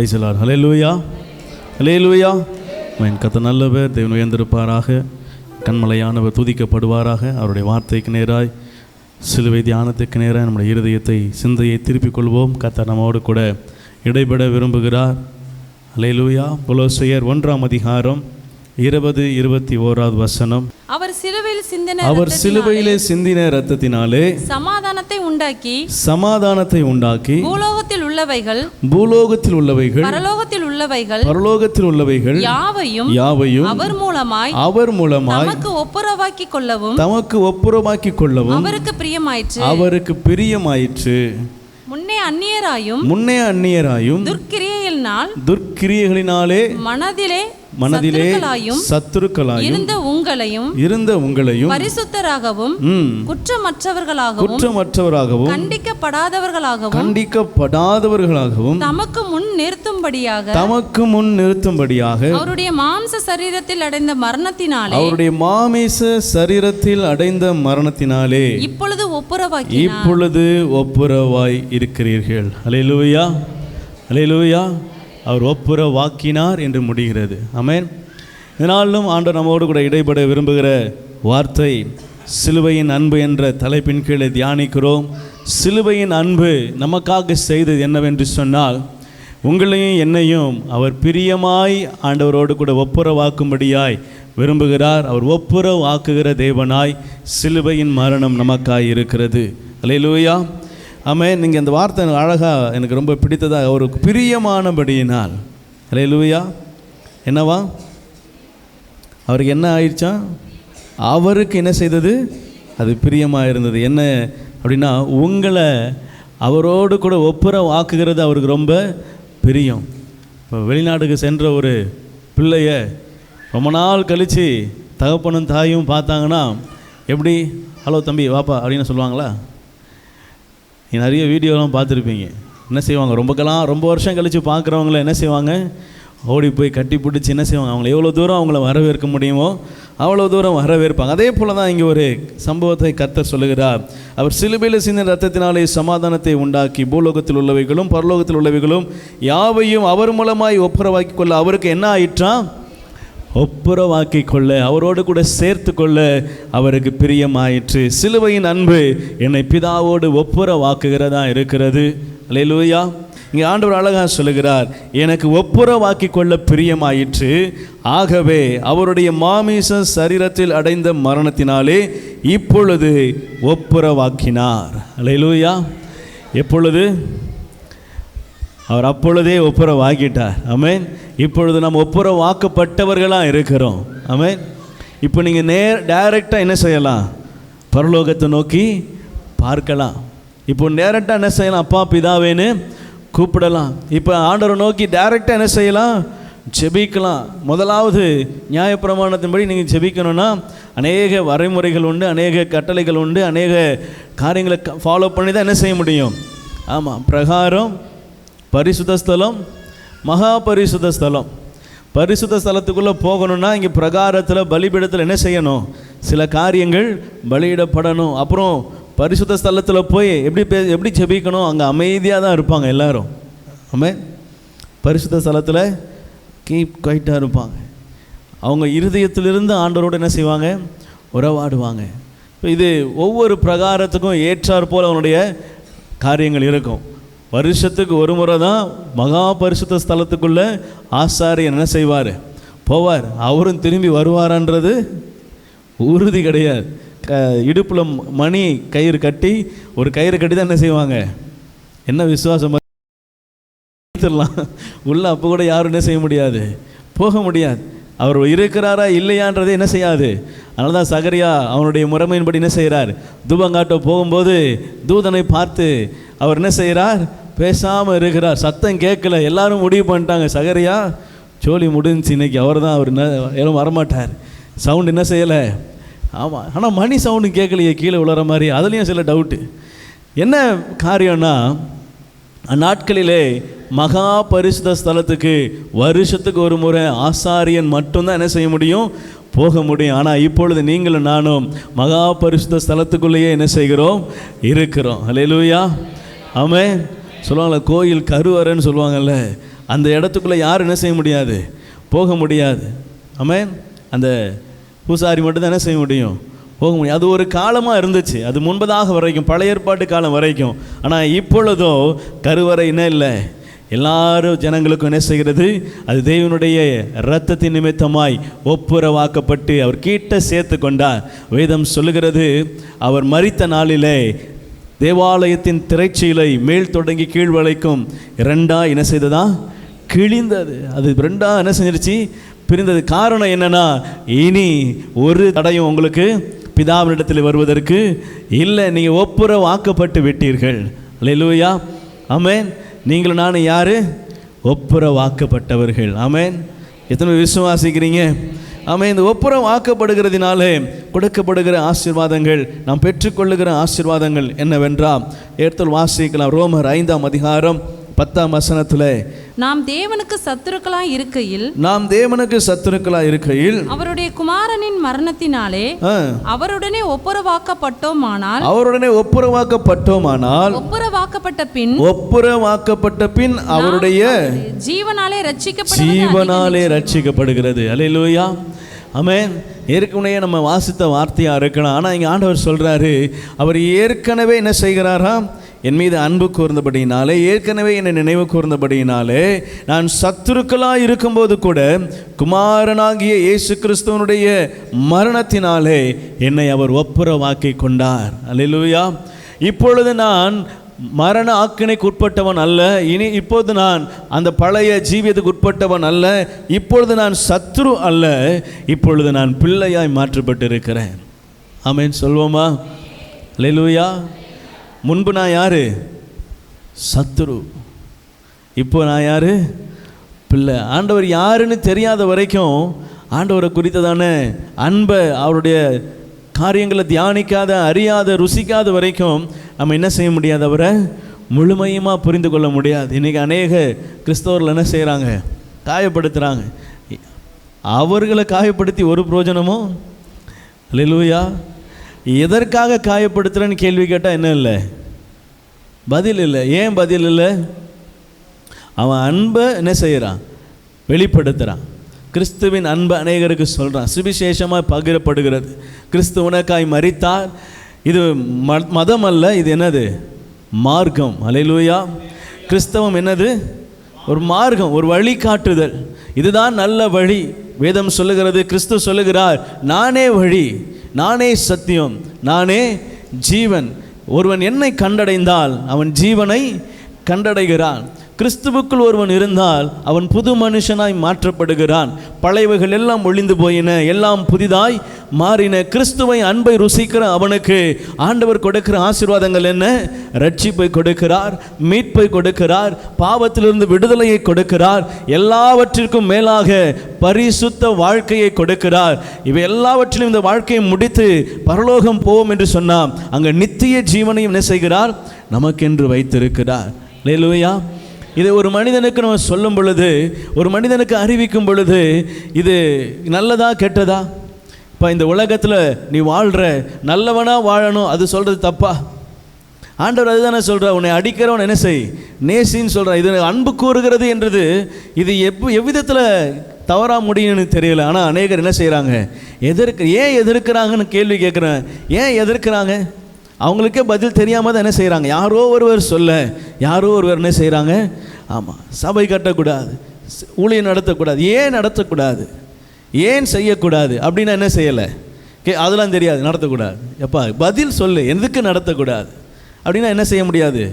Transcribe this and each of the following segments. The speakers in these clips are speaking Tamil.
Praise the Lord. ஹல்லேலூயா, ஹல்லேலூயா. கர்த்தர் நல்லவர், தேவன் உயர்ந்திருப்பாராக, கண்மலையானவர் துதிக்கப்படுவாராக. அவருடைய வார்த்தைக்கு நேராய், சிலுவை தியானத்துக்கு நேராக நம்முடைய இருதயத்தை, சிந்தையை திருப்பிக் கொள்வோம். கர்த்தர் நம்மோடு கூட இடைபெட விரும்புகிறார். ஹல்லேலூயா. கொலோசையர் 1ஆம் அதிகாரம் 20-21 வசனம். அவர் சிலுவையிலே சிந்தின இரத்தத்தினாலே சமாதானத்தை உண்டாக்கி பூலோகத்தில் உள்ளவைகள் பரலோகத்தில் உள்ளவைகள் யாவையும் அவர் மூலமாய் தமக்கு ஒப்புரவாக்கிக் கொள்ளவும் அவருக்கு பிரியமாயிற்று. முன்னே அந்நியராயும் துர்க்கிரியைகளினாலே மனதிலே சத்துருக்களாயும் இருந்த உங்களையும் பரிசுத்தராகவும் குற்றமற்றவர்களாகவும் கண்டிக்கப்படாதவர்களாகவும் தமக்கு முன் நிறுத்தும்படியாக அவருடைய மாம்ச சரீரத்தில் அடைந்த மரணத்தினாலே இப்பொழுது ஒப்புரவாய் இருக்கிறீர்கள். அல்லேலூயா, அல்லேலூயா. அவர் ஒப்புரவாக்கினார் என்று முடிகிறது. ஆமென். இதனாலும் ஆண்டவர் நம்மோடு கூட இடைபட விரும்புகிற வார்த்தை சிலுவையின் அன்பு என்ற தலைப்பின் கீழே தியானிக்கிறோம். சிலுவையின் அன்பு நமக்காக செய்தது என்னவென்று சொன்னால், உங்களையும் என்னையும் அவர் பிரியமாய் ஆண்டவரோடு கூட ஒப்புரவாக்கும்படியாய் விரும்புகிறார். அவர் ஒப்புரவாக்குகிற தேவனாய் சிலுவையின் மரணம் நமக்காய் இருக்கிறது. அல்லேலூயா, ஆமென். நீங்கள் அந்த வார்த்தை அழகாக எனக்கு ரொம்ப பிடித்ததாக, அவருக்கு பிரியமானபடியினால். அல்லேலூயா. என்னவா? அவருக்கு என்ன ஆயிடுச்சா? அவருக்கு என்ன செய்தது? அது பிரியமாக இருந்தது. என்ன அப்படின்னா, உங்களை அவரோடு கூட ஒப்புரவாக்குகிறது அவருக்கு ரொம்ப பிரியம். இப்போ வெளிநாட்டுக்கு சென்ற ஒரு பிள்ளைய ரொம்ப நாள் கழித்து தகப்பனும் தாயும் பார்த்தாங்கன்னா எப்படி, ஹலோ தம்பி வாப்பா அப்படின்னு சொல்லுவாங்களா? நீங்கள் நிறைய வீடியோலாம் பார்த்துருப்பீங்க. என்ன செய்வாங்க, ரொம்ப வருஷம் கழித்து பார்க்குறவங்கள என்ன செய்வாங்க, ஓடி போய் கட்டி பிடிச்சி என்ன செய்வாங்க, அவங்கள எவ்வளோ தூரம் அவங்கள வரவேற்க முடியுமோ அவ்வளோ தூரம் வரவேற்பாங்க. அதே போல் தான் இங்கே ஒரு சம்பவத்தை கர்த்தர் சொல்லுகிறார். அவர் சிலுவையில் சிந்தின இரத்தத்தினாலே சமாதானத்தை உண்டாக்கி பூலோகத்தில் உள்ளவைகளும் பரலோகத்தில் உள்ளவைகளும் யாவையும் அவர் மூலமாய் ஒப்புரவாக்கி கொள்ள அவருக்கு என்ன ஆயிற்றா? ஒப்புரவாக்கி கொள்ள, அவரோடு கூட சேர்த்து கொள்ள அவருக்கு பிரியமாயிற்று. சிலுவையின் அன்பு என்னை பிதாவோடு ஒப்புரவாக்குகிறதா இருக்கிறது. அல்லேலூயா. இங்கே ஆண்டவர் அழகாக சொல்லுகிறார், எனக்கு ஒப்புரவாக்கி கொள்ள பிரியமாயிற்று, ஆகவே அவருடைய மாமிச சரீரத்தில் அடைந்த மரணத்தினாலே இப்பொழுது ஒப்புரவாக்கினார். அல்லேலூயா. எப்பொழுது? அவர் அப்பொழுதே ஒப்புரவாக்கிட்டார். ஆமென். இப்பொழுது நாம் ஒப்புரவாக்கப்பட்டவர்களாக இருக்கிறோம். ஆமென். இப்போ நீங்கள் டைரெக்டாக என்ன செய்யலாம்? பரலோகத்தை நோக்கி பார்க்கலாம். இப்போ டைரெக்டாக என்ன செய்யலாம்? அப்பா பிதாவேன்னு கூப்பிடலாம். இப்போ ஆண்டவரை நோக்கி டைரெக்டாக என்ன செய்யலாம்? ஜெபிக்கலாம். முதலாவது நியாயப்பிரமாணத்தின்படி நீங்கள் ஜெபிக்கணும்னா அநேக வரைமுறைகள் உண்டு, அநேக கட்டளைகள் உண்டு, அநேக காரியங்களை ஃபாலோ பண்ணி தான் என்ன செய்ய முடியும்? ஆமாம். பிரகாரம், பரிசுத்த ஸ்தலம், மகா பரிசுத்த ஸ்தலம். பரிசுத்த ஸ்தலத்துக்குள்ளே போகணும்னா இங்கே பிரகாரத்தில் பலிபீடத்தில் என்ன செய்யணும்? சில காரியங்கள் பலியிடப்படணும். அப்புறம் பரிசுத்த ஸ்தலத்தில் போய் எப்படி ஜெபிக்கணும்? அங்கே அமைதியாக தான் இருப்பாங்க எல்லாரும். ஆமென். பரிசுத்த ஸ்தலத்தில் குவைட்டாக இருப்பாங்க. அவங்க இருதயத்திலிருந்து ஆண்டவரோடு என்ன செய்வாங்க? உறவாடுவாங்க. இப்போ இது ஒவ்வொரு பிரகாரத்துக்கும் ஏற்றாற் போல் அவனுடைய காரியங்கள் இருக்கும். வருஷத்துக்கு ஒரு முறை தான் மகா பரிசுத்த ஸ்தலத்துக்குள்ளே ஆசாரியன் என்ன செய்வார்? போவார். அவரும் திரும்பி வருவாரான்றது உறுதி கிடையாது. இடுப்பில் மணி கயிறு கட்டி, ஒரு கயிறு கட்டி தான் என்ன செய்வாங்க? என்ன விசுவாசம் உள்ள அப்போ கூட யாரும் என்ன செய்ய முடியாது, போக முடியாது. அவர் இருக்கிறாரா இல்லையான்றதை என்ன செய்யாது. அதனால தான் சகரியா அவனுடைய முறைமையின்படி என்ன செய்கிறார்? தூபங்காட்ட போகும்போது தூதனை பார்த்து அவர் என்ன செய்கிறார்? பேசாமல் இருக்கிறார். சத்தம் கேட்கல. எல்லாரும் முடிவு பண்ணிட்டாங்க, சகரியா சோழி முடிஞ்சு இன்னைக்கு அவர் தான், அவர் எல்லாம் வரமாட்டார். சவுண்டு என்ன செய்யலை. ஆமாம். ஆனால் மணி சவுண்டு கேட்கலையே, கீழே விழுற மாதிரி. அதுலேயும் சில டவுட்டு. என்ன காரியம்னா, அந்நாட்களிலே மகா பரிசுத்த ஸ்தலத்துக்கு வருஷத்துக்கு ஒரு முறை ஆசாரியன் மட்டும்தான் என்ன செய்ய முடியும்? போக முடியும். ஆனால் இப்பொழுது நீங்களும் நானும் மகா பரிசுத்த ஸ்தலத்துக்குள்ளேயே என்ன செய்கிறோம்? இருக்கிறோம். அல்லேலூயா. ஆமென். சொல்லுவாங்கள்ல, கோயில் கருவறைன்னு சொல்லுவாங்கள்ல, அந்த இடத்துக்குள்ளே யாரும் என்ன செய்ய முடியாது, போக முடியாது. ஆமென். அந்த பூசாரி மட்டும் தான் என்ன செய்ய முடியும், போக முடியும். அது ஒரு காலமாக இருந்துச்சு, அது முன்பதாக வரைக்கும், பழைய ஏற்பாட்டு காலம் வரைக்கும். ஆனால் இப்பொழுதோ கருவறை என்ன இல்லை, எல்லாரும் ஜனங்களுக்கும் என்ன செய்கிறது, அது தேவனுடைய இரத்தத்தின் நிமித்தமாய் ஒப்புரவாக்கப்பட்டு அவர் கிட்ட சேர்த்து கொண்டார். வேதம் சொல்லுகிறது, அவர் மரித்த நாளிலே தேவாலயத்தின் திரைச்சீலை மேல் தொடங்கி கீழ் வரைக்கும் இரண்டா என்ன செய்ததா, கிழிந்தது. அது ரெண்டா என்ன செஞ்சிருச்சு, பிரிந்தது. காரணம் என்னன்னா, இனி ஒரு தடையும் உங்களுக்கு பிதாவினிடத்தில் வருவதற்கு இல்லை. நீங்கள் ஒப்புரவாக்கப்பட்டு விட்டீர்கள். அல்லேலூயா. ஆமென். நீங்களும் நானும் யாரு, ஒப்புரவாக்கப்பட்டவர்கள். ஆமென். எத்தனை விசுவாசிக்கிறீங்க? ஆமென். இந்த ஒப்புரவாக்கப்படுகிறதினாலே கொடுக்கப்படுகிற ஆசீர்வாதங்கள், நாம் பெற்றுக்கொள்ளுகிற ஆசீர்வாதங்கள் என்னவென்றால், எடுத்து வாசிக்கலாம். ரோமர் 5ஆம் அதிகாரம் 10ஆம் வசனத்தில், நாம் தேவனுக்கு சத்துருக்களாய் இருக்கையில் அவருடைய குமாரனின் மரணத்தினாலே அவருடனே ஒப்புரவாக்கப்பட்டோமானால் ஒப்புரவாக்கப்பட்ட பின் அவருடைய ஜீவனாலே ரட்சிக்கப்படுகிறது. அல்லேலூயா. ஆமென். ஏற்கனவே நம்ம வாசித்த வார்த்தையாக இருக்கலாம். ஆனால் இங்கே ஆண்டவர் சொல்கிறாரு, அவர் ஏற்கனவே என்ன செய்கிறாராம், என் மீது அன்பு கூர்ந்தபடியினாலே, ஏற்கனவே என்னை நினைவு கூர்ந்தபடியினாலே, நான் சத்துருக்களாக இருக்கும்போது கூட குமாரனாகிய இயேசு கிறிஸ்துவனுடைய மரணத்தினாலே என்னை அவர் ஒப்புரவாக்கி கொண்டார். அல்லேலூயா. இப்பொழுது நான் மரண ஆக்கினைக்கு உட்பட்டவன் அல்ல, இப்பொழுது நான் அந்த பழைய ஜீவியத்துக்கு உட்பட்டவன் அல்ல, இப்பொழுது நான் சத்துரு அல்ல, இப்பொழுது நான் பிள்ளையாய் மாற்றப்பட்டிருக்கிறேன். ஆமென். சொல்வோமா? அல்லேலூயா. முன்பு நான் யாரு, சத்துரு. இப்போ நான் யாரு, பிள்ளை. ஆண்டவர் யாருன்னு தெரியாத வரைக்கும் ஆண்டவரை குறித்ததான அன்பை, அவருடைய காரியங்களை தியானிக்காத, அறியாத, ருசிக்காத வரைக்கும் நம்ம என்ன செய்ய முடியாது, அவரை முழுமையுமாக புரிந்து கொள்ள முடியாது. இன்றைக்கி அநேக கிறிஸ்தவர்கள் என்ன செய்கிறாங்க, காயப்படுத்துகிறாங்க. அவர்களை காயப்படுத்தி ஒரு பிரயோஜனமோ? அல்லேலூயா. எதற்காக காயப்படுத்துகிறேன்னு கேள்வி கேட்டால் என்ன இல்லை, பதில் இல்லை. ஏன் பதில் இல்லை? அவன் அன்பை என்ன செய்கிறான், வெளிப்படுத்துகிறான். கிறிஸ்துவின் அன்பு அநேகருக்கு சொல்கிறான், சுவிசேஷமாக பகிரப்படுகிறது. கிறிஸ்து உனக்காய் மரித்தார். இது மதம் அல்ல, இது என்னது, மார்க்கம். அல்லேலூயா. கிறிஸ்தவம் என்னது, ஒரு மார்க்கம், ஒரு வழிகாட்டுதல். இதுதான் நல்ல வழி. வேதம் சொல்லுகிறது, கிறிஸ்து சொல்லுகிறார், நானே வழி, நானே சத்தியம், நானே ஜீவன். ஒருவன் என்னை கண்டடைந்தால் அவன் ஜீவனை கண்டடைகிறான். கிறிஸ்துவுக்குள் ஒருவன் இருந்தால் அவன் புது மனுஷனாய் மாற்றப்படுகிறான். பழையவைகள் எல்லாம் ஒழிந்து போயின, எல்லாம் புதிதாய் மாறின. கிறிஸ்துவை, அன்பை ருசிக்கிற அவனுக்கு ஆண்டவர் கொடுக்கிற ஆசீர்வாதங்கள் என்ன? ரட்சிப்பை கொடுக்கிறார், மீட்பை கொடுக்கிறார், பாவத்திலிருந்து விடுதலையை கொடுக்கிறார், எல்லாவற்றிற்கும் மேலாக பரிசுத்த வாழ்க்கையை கொடுக்கிறார். இவை எல்லாவற்றிலும் இந்த வாழ்க்கையை முடித்து பரலோகம் போவோம் என்று சொன்னால் அங்கே நித்திய ஜீவனையும் என்ன செய்கிறார்? நமக்கென்று வைத்திருக்கிறார். அல்லேலூயா. இதை ஒரு மனிதனுக்கு நம்ம சொல்லும் பொழுது, ஒரு மனிதனுக்கு அறிவிக்கும் பொழுது, இது நல்லதா கெட்டதா? இப்போ இந்த உலகத்தில் நீ வாழ்கிற, நல்லவனாக வாழணும், அது சொல்கிறது தப்பா? ஆண்டவர் அதுதானே சொல்கிறார், உன்னை அடிக்கிறவன் என்ன செய், நேசின்னு சொல்கிறார். இது அன்பு கூறுகிறது என்றது, இது எவ்விதத்தில் தவறாக முடியும்னு தெரியல. ஆனால் அநேகர் என்ன செய்கிறாங்க, ஏன் எதிர்க்கிறாங்கன்னு கேள்வி கேட்குறேன். ஏன் எதிர்க்கிறாங்க? அவங்களுக்கே பதில் தெரியாமல் தான் என்ன செய்கிறாங்க, யாரோ ஒருவர் சொல்ல, யாரோ ஒருவர் என்ன செய்கிறாங்க, ஆமாம், சபை கட்டக்கூடாது, ஊழியம் நடத்தக்கூடாது. ஏன் நடத்தக்கூடாது, ஏன் செய்யக்கூடாது அப்படின்னா என்ன செய்யலை, அதெல்லாம் தெரியாது, நடத்தக்கூடாது. எப்பா பதில் சொல்லு, எதுக்கு நடத்தக்கூடாது அப்படின்னா என்ன செய்ய முடியாது.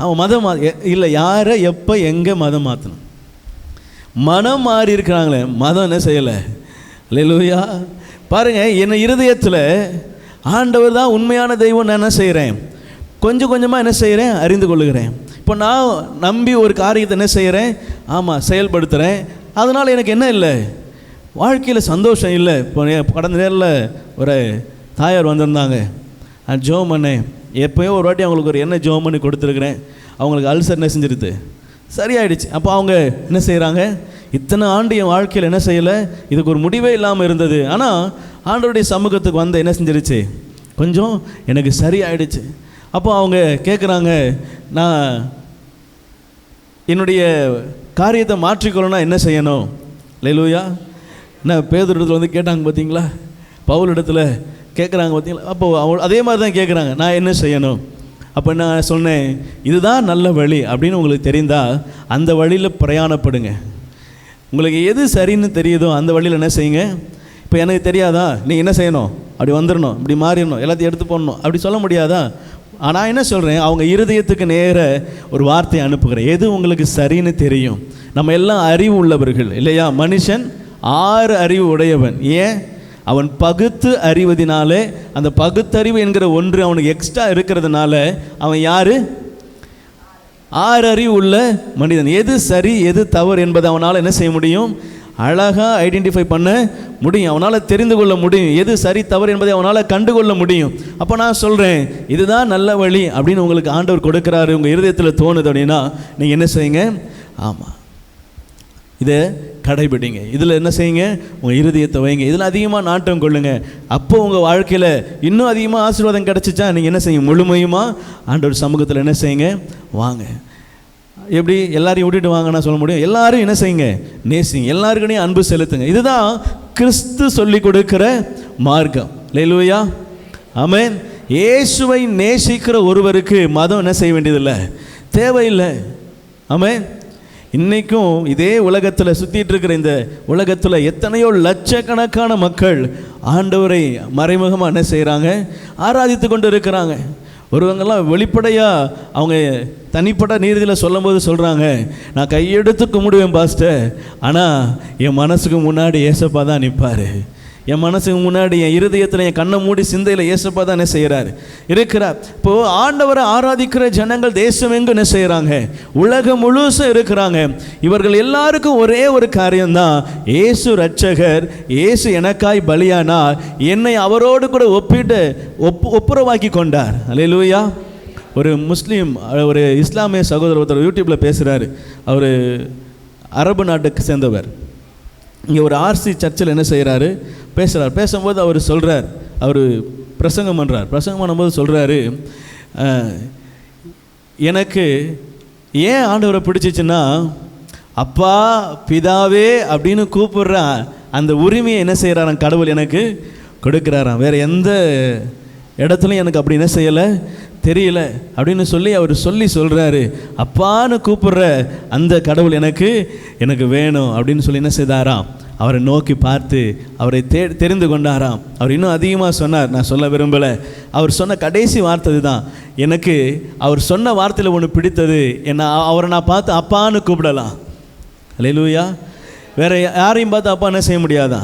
அவன் மதம் இல்லை, யாரை எப்போ எங்கே மதம் மாற்றணும், மனம் மாறி இருக்கிறாங்களே, மதம் என்ன செய்யலை. அல்லேலூயா. பாருங்கள், என் இருதயத்தில் ஆண்டவர் தான் உண்மையான தெய்வம். நான் என்ன செய்கிறேன், கொஞ்சம் கொஞ்சமாக என்ன செய்கிறேன், அறிந்து கொள்ளுகிறேன். இப்போ நான் நம்பி ஒரு காரியத்தை என்ன செய்கிறேன், ஆமாம், செயல்படுத்துகிறேன். அதனால் எனக்கு என்ன இல்லை, வாழ்க்கையில் சந்தோஷம் இல்லை. இப்போ கடந்த நேரில் ஒரு தாயார் வந்திருந்தாங்க, நான் ஜோம் பண்ணேன். எப்போயோ ஒரு வாட்டி அவங்களுக்கு ஒரு எண்ணெய் ஜோம் பண்ணி கொடுத்துருக்குறேன். அவங்களுக்கு அல்சர் என்ன செஞ்சிருது, சரியாயிடுச்சு. அப்போ அவங்க என்ன செய்கிறாங்க, இத்தனை ஆண்டு என் வாழ்க்கையில் என்ன செய்யலை, இதுக்கு ஒரு முடிவே இல்லாமல் இருந்தது. ஆனால் ஆண்டவருடைய சமூகத்துக்கு வந்து என்ன செஞ்சிருச்சு, கொஞ்சம் எனக்கு சரியாயிடுச்சு. அப்போ அவங்க கேட்குறாங்க, நான் என்னுடைய காரியத்தை மாற்றிக்கொள்ளணும்னா என்ன செய்யணும்? அல்லேலூயா. என்ன பேதுரு இடத்துல வந்து கேட்டாங்க பார்த்தீங்களா, பவுல் இடத்துல கேட்குறாங்க பார்த்தீங்களா, அப்போ அதே மாதிரி தான் கேட்குறாங்க, நான் என்ன செய்யணும்? அப்போ நான் சொன்னேன், இதுதான் நல்ல வழி அப்படின்னு உங்களுக்கு தெரிந்தால் அந்த வழியில் பிரயாணப்படுங்க. உங்களுக்கு எது சரின்னு தெரியுதோ அந்த வழியில் என்ன செய்யுங்க. இப்போ எனக்கு தெரியாதா, நீங்கள் என்ன செய்யணும், அப்படி வந்துடணும், இப்படி மாறிடணும், எல்லாத்தையும் எடுத்து போடணும், அப்படி சொல்ல முடியாதா? ஆனால் என்ன சொல்கிறேன், அவங்க இருதயத்துக்கு நேர ஒரு வார்த்தையை அனுப்புகிறேன், எது உங்களுக்கு சரின்னு தெரியும். நம்ம எல்லாம் அறிவு உள்ளவர்கள் இல்லையா? மனுஷன் 6 அறிவு உடையவன். ஏன்? அவன் பகுத்து அறிவதினாலே, அந்த பகுத்தறிவு என்கிற ஒன்று அவனுக்கு எக்ஸ்ட்ரா இருக்கிறதுனால அவன் யார்? 6 அறிவு உள்ள மனிதன். எது சரி எது தவறு என்பதை அவனால் என்ன செய்ய முடியும்? அழகாக ஐடென்டிஃபை பண்ண முடியும். அவனால் தெரிந்து கொள்ள முடியும், எது சரி தவறு என்பதை அவனால் கண்டுகொள்ள முடியும். அப்போ நான் சொல்கிறேன், இதுதான் நல்ல வழி அப்படின்னு உங்களுக்கு ஆண்டவர் கொடுக்குறாரு, உங்கள் இருதயத்தில் தோணுது அப்படின்னா நீங்கள் என்ன செய்யுங்க? ஆமாம், இதை கடைபிடிங்க, இதில் என்ன செய்யுங்க, உங்கள் இருதயத்தை வைங்க, இதில் அதிகமாக நாட்டம் கொள்ளுங்க. அப்போ உங்கள் வாழ்க்கையில் இன்னும் அதிகமாக ஆசீர்வாதம் கிடச்சிச்சா நீங்கள் என்ன செய்யுங்க? முழுமையுமாக ஆண்டவர் சமூகத்தில் என்ன செய்யுங்க? வாங்க. எப்படி எல்லாரையும் விட்டுட்டு வாங்கன்னா சொல்ல முடியும்? எல்லாரும் என்ன செய்யுங்க? நேசிங்க, எல்லாருக்கிட்டையும் அன்பு செலுத்துங்க. இதுதான் கிறிஸ்து சொல்லி கொடுக்கிற மார்க்கம். அல்லேலூயா, ஆமென். இயேசுவை நேசிக்கிற ஒருவருக்கு மதம் என்ன செய்ய வேண்டியதில்லை, தேவையில்லை. ஆமென். இன்றைக்கும் இதே உலகத்தில் சுற்றிட்டு இருக்கிற இந்த உலகத்தில் எத்தனையோ லட்சக்கணக்கான மக்கள் ஆண்டவரை மறைமுகமாக என்ன செய்கிறாங்க? ஆராதித்து கொண்டு இருக்கிறாங்க. ஒருவங்கெல்லாம் வெளிப்படையாக அவங்க தனிப்பட்ட நீதியில் சொல்லும் போது சொல்கிறாங்க, நான் கையெடுத்து கும்பிடுவேன் பாஸ்டர், ஆனால் என் மனசுக்கு முன்னாடி ஏசப்பா தான் நிற்பார், என் மனசுக்கு முன்னாடி என் இருதயத்தில் என் கண்ணை மூடி சிந்தையில் ஏசப்பா தான் என்ன செய்கிறாரு இருக்கிறார். இப்போது ஆண்டவரை ஆராதிக்கிற ஜனங்கள் தேசம் எங்கு என்ன செய்கிறாங்க? உலகம் முழுசும் இருக்கிறாங்க. இவர்கள் எல்லாருக்கும் ஒரே ஒரு காரியம்தான், இயேசு ரட்சகர், இயேசு எனக்காய் பலியானார், என்னை அவரோடு கூட ஒப்பிட்டு ஒப்புரவாக்கி கொண்டார். அல்லேலூயா. ஒரு முஸ்லீம், ஒரு இஸ்லாமிய சகோதரர் ஒருத்தர் யூடியூப்பில் பேசுகிறாரு. அவர் அரபு நாட்டுக்கு சேர்ந்தவர். இங்கே ஒரு ஆர்சி சர்ச்சில் என்ன செய்கிறாரு? பேசுகிறார். பேசும்போது அவர் சொல்கிறார், அவர் பிரசங்கம் பண்ணுறார். பிரசங்கம் பண்ணும்போது சொல்கிறாரு, எனக்கு ஏன் ஆண்டவரை பிடிச்சிச்சுன்னா, அப்பா பிதாவே அப்படின்னு கூப்பிடுறான் அந்த உரிமையை என்ன செய்கிறாராம்? கடவுள் எனக்கு கொடுக்குறாராம். வேறு எந்த இடத்துலையும் எனக்கு அப்படி என்ன செய்யலை, தெரியல அப்படின்னு சொல்லி அவர் சொல்கிறாரு, அப்பான்னு கூப்பிடுற அந்த கடவுள் எனக்கு வேணும் அப்படின்னு சொல்லி என்ன செய்தாராம்? அவரை நோக்கி பார்த்து அவரை தெரிந்து கொண்டாராம். அவர் இன்னும் அதிகமாக சொன்னார், நான் சொல்ல விரும்பலை. அவர் சொன்ன கடைசி வார்த்தை தான் எனக்கு, அவர் சொன்ன வார்த்தையில் ஒன்று பிடித்தது என்ன, அவரை நான் பார்த்து அப்பான்னு கூப்பிடலாம். அல்லேலூயா. வேறு யாரையும் பார்த்து அப்பா என்ன செய்ய முடியாதா?